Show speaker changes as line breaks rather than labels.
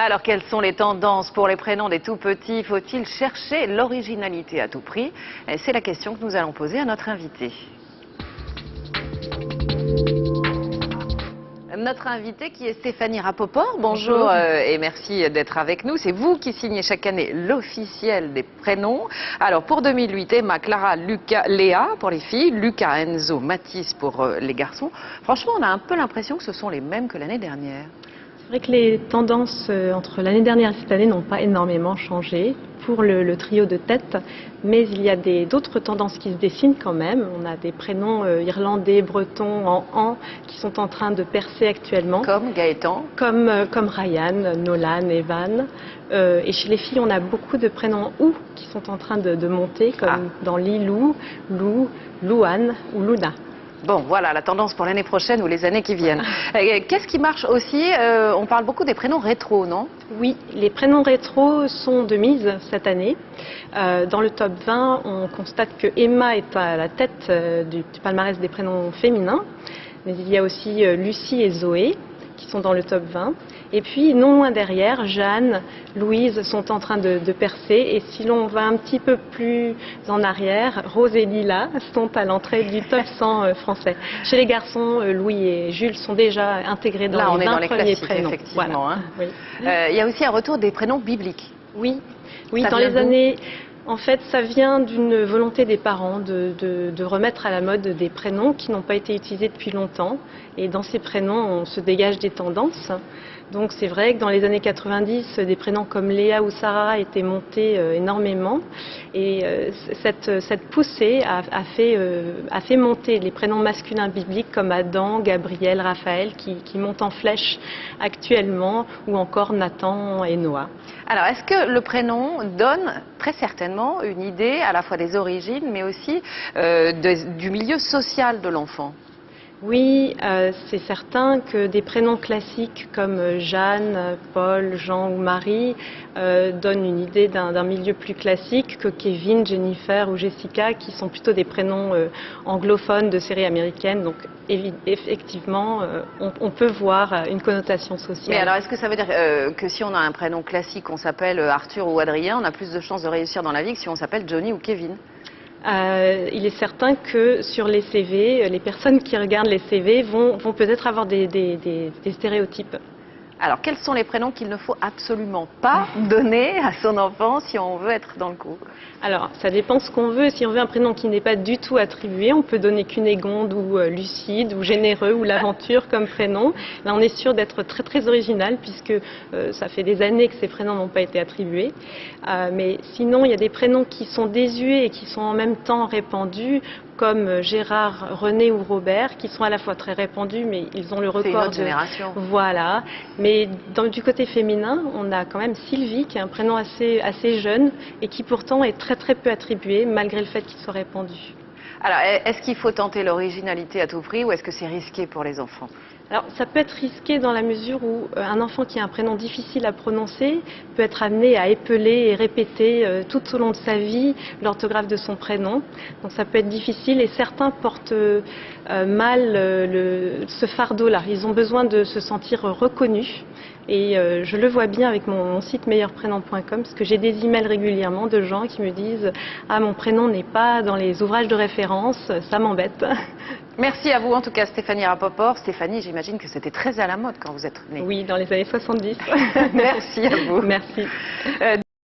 Alors, quelles sont les tendances pour les prénoms des tout-petits? Faut-il chercher l'originalité à tout prix? C'est la question que nous allons poser à notre invité. Notre invitée qui est Stéphanie Rapoport. Bonjour et merci d'être avec nous. C'est vous qui signez chaque année l'officiel des prénoms. Alors pour 2008, Emma, Clara, Lucas, Léa pour les filles, Lucas, Enzo, Mathis pour les garçons. Franchement, on a un peu l'impression que ce sont les mêmes que l'année dernière.
C'est vrai que les tendances entre l'année dernière et cette année n'ont pas énormément changé pour le trio de tête, mais il y a d'autres tendances qui se dessinent quand même. On a des prénoms irlandais, bretons, en qui sont en train de percer actuellement.
Comme Gaëtan.
Comme Ryan, Nolan, Evan. Et chez les filles, on a beaucoup de prénoms ou qui sont en train de monter, comme dans Lilou, Lou, Louane ou Luna.
Bon, voilà, la tendance pour l'année prochaine ou les années qui viennent. Qu'est-ce qui marche aussi? On parle beaucoup des prénoms rétro, non?
Oui, les prénoms rétro sont de mise cette année. Dans le top 20, on constate que Emma est à la tête du palmarès des prénoms féminins. Mais il y a aussi Lucie et Zoé qui sont dans le top 20. Et puis, non loin derrière, Jeanne, Louise sont en train de percer. Et si l'on va un petit peu plus en arrière, Rose et Lila sont à l'entrée du top 100 français. Chez les garçons, Louis et Jules sont déjà intégrés dans les 20 premiers prénoms.
Effectivement.
Voilà.
Hein.
Oui.
Il y a aussi un retour des prénoms bibliques.
Oui, dans les années... En fait, ça vient d'une volonté des parents de remettre à la mode des prénoms qui n'ont pas été utilisés depuis longtemps. Et dans ces prénoms, on se dégage des tendances. Donc c'est vrai que dans les années 90, des prénoms comme Léa ou Sarah étaient montés énormément. Et cette poussée a fait monter les prénoms masculins bibliques comme Adam, Gabriel, Raphaël, qui montent en flèche actuellement, ou encore Nathan et Noah.
Alors, est-ce que le prénom donne très certainement une idée à la fois des origines, mais aussi du milieu social de l'enfant?
Oui, c'est certain que des prénoms classiques comme Jeanne, Paul, Jean ou Marie donnent une idée d'un milieu plus classique que Kevin, Jennifer ou Jessica, qui sont plutôt des prénoms anglophones de séries américaines. Donc effectivement, on peut voir une connotation sociale.
Mais alors, est-ce que ça veut dire que si on a un prénom classique, on s'appelle Arthur ou Adrien, on a plus de chances de réussir dans la vie que si on s'appelle Johnny ou Kevin?
Il est certain que sur les CV, les personnes qui regardent les CV vont peut-être avoir des stéréotypes.
Alors, quels sont les prénoms qu'il ne faut absolument pas donner à son enfant si on veut être dans le coup?
Alors, ça dépend ce qu'on veut. Si on veut un prénom qui n'est pas du tout attribué, on peut donner Cunégonde ou Lucide ou Généreux ou L'Aventure comme prénom. Là, on est sûr d'être très très original puisque ça fait des années que ces prénoms n'ont pas été attribués. Mais sinon, il y a des prénoms qui sont désuets et qui sont en même temps répandus, comme Gérard, René ou Robert, qui sont à la fois très répandus, mais ils ont le record.
C'est une autre génération.
Voilà. Mais du côté féminin, on a quand même Sylvie, qui est un prénom assez jeune et qui pourtant est très très peu attribué, malgré le fait qu'il soit répandu.
Alors, est-ce qu'il faut tenter l'originalité à tout prix ou est-ce que c'est risqué pour les enfants?
Alors, ça peut être risqué dans la mesure où un enfant qui a un prénom difficile à prononcer peut être amené à épeler et répéter tout au long de sa vie l'orthographe de son prénom. Donc ça peut être difficile et certains portent mal ce fardeau-là. Ils ont besoin de se sentir reconnus. Et je le vois bien avec mon site meilleurprénom.com parce que j'ai des emails régulièrement de gens qui me disent « Ah, mon prénom n'est pas dans les ouvrages de référence, ça m'embête ».
Merci à vous en tout cas Stéphanie Rapoport. Stéphanie, j'imagine que c'était très à la mode quand vous êtes née.
Oui, dans les années 70.
Merci à vous.
Merci.